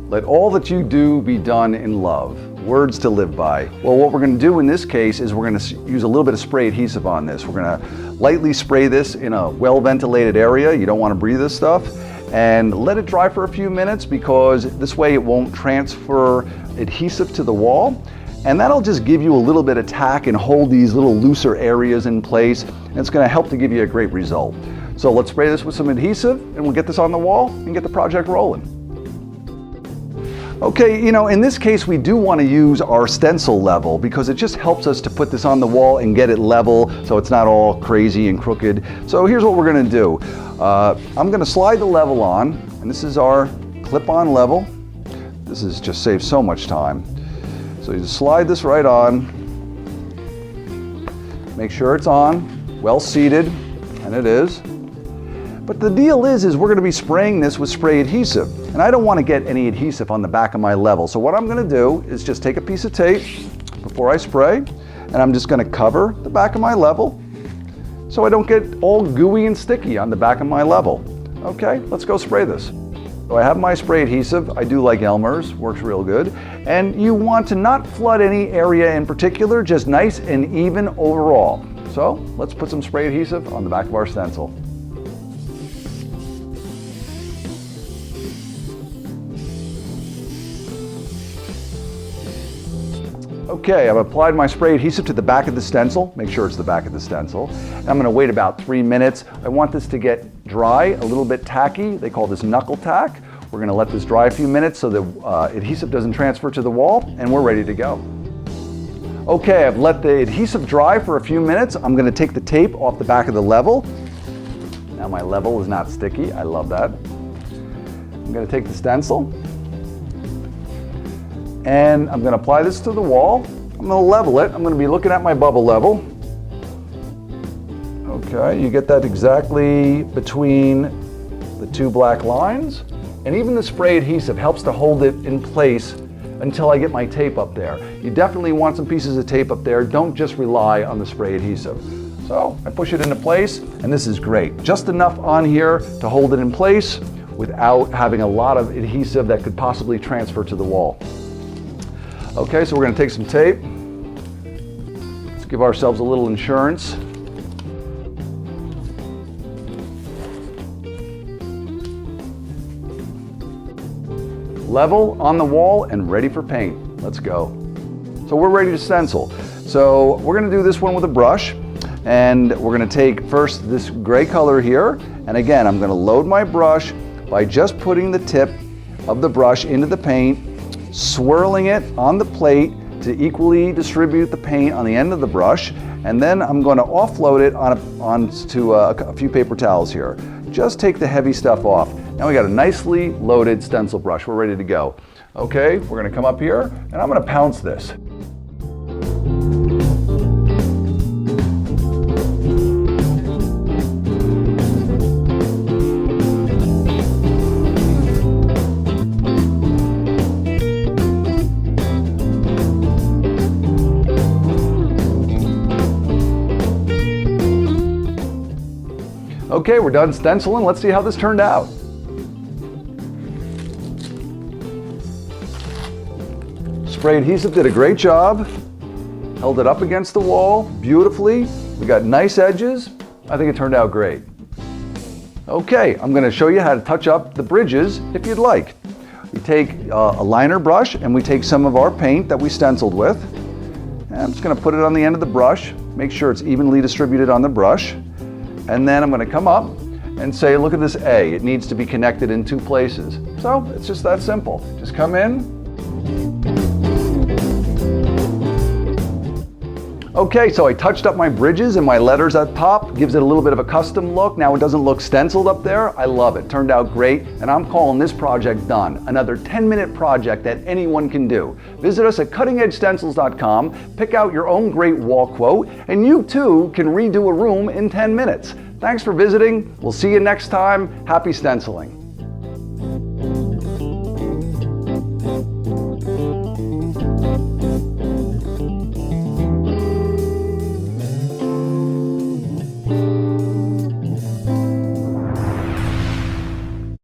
Let all that you do be done in love. Words to live by. Well, what we're going to do in this case is we're going to use a little bit of spray adhesive on this. We're going to lightly spray this in a well-ventilated area. You don't want to breathe this stuff. And let it dry for a few minutes, because this way it won't transfer adhesive to the wall. And that'll just give you a little bit of tack and hold these little looser areas in place. And it's going to help to give you a great result. So let's spray this with some adhesive and we'll get this on the wall and get the project rolling. Okay, in this case we do want to use our stencil level, because it just helps us to put this on the wall and get it level so it's not all crazy and crooked. So here's what we're going to do. I'm going to slide the level on, and this is our clip-on level. This is just saves so much time. So you just slide this right on, make sure it's on, well seated, and it is. But the deal is we're going to be spraying this with spray adhesive, and I don't want to get any adhesive on the back of my level. So what I'm going to do is just take a piece of tape before I spray, and I'm just going to cover the back of my level so I don't get all gooey and sticky on the back of my level. Okay, let's go spray this. So I have my spray adhesive. I do like Elmer's, works real good. And you want to not flood any area in particular, just nice and even overall. So let's put some spray adhesive on the back of our stencil. Okay, I've applied my spray adhesive to the back of the stencil. Make sure it's the back of the stencil. And I'm going to wait about 3 minutes. I want this to get dry, a little bit tacky. They call this knuckle tack. We're going to let this dry a few minutes so the adhesive doesn't transfer to the wall, and we're ready to go. Okay, I've let the adhesive dry for a few minutes. I'm going to take the tape off the back of the level. Now my level is not sticky. I love that. I'm going to take the stencil, and I'm going to apply this to the wall. I'm going to level it. I'm going to be looking at my bubble level. Okay, you get that exactly between the two black lines. And even the spray adhesive helps to hold it in place until I get my tape up there. You definitely want some pieces of tape up there. Don't just rely on the spray adhesive. So I push it into place, and this is great. Just enough on here to hold it in place without having a lot of adhesive that could possibly transfer to the wall. Okay, so we're going to take some tape. Let's give ourselves a little insurance. Level on the wall and ready for paint. Let's go. So we're ready to stencil. So we're going to do this one with a brush, and we're going to take first this gray color here, and again I'm going to load my brush by just putting the tip of the brush into the paint, swirling it on the plate to equally distribute the paint on the end of the brush, and then I'm going to offload it onto a few paper towels here. Just take the heavy stuff off. Now we got a nicely loaded stencil brush. We're ready to go. Okay, we're going to come up here and I'm going to pounce this. Okay, we're done stenciling. Let's see how this turned out. Spray adhesive did a great job. Held it up against the wall beautifully. We got nice edges. I think it turned out great. Okay, I'm going to show you how to touch up the bridges if you'd like. We take a liner brush and we take some of our paint that we stenciled with. And I'm just going to put it on the end of the brush. Make sure it's evenly distributed on the brush. And then I'm going to come up and say, look at this A. It needs to be connected in two places. So it's just that simple. Just come in. Okay, so I touched up my bridges and my letters at top. Gives it a little bit of a custom look. Now it doesn't look stenciled up there. I love it. Turned out great. And I'm calling this project done. Another 10-minute project that anyone can do. Visit us at cuttingedgestencils.com. Pick out your own great wall quote. And you too can redo a room in 10 minutes. Thanks for visiting. We'll see you next time. Happy stenciling.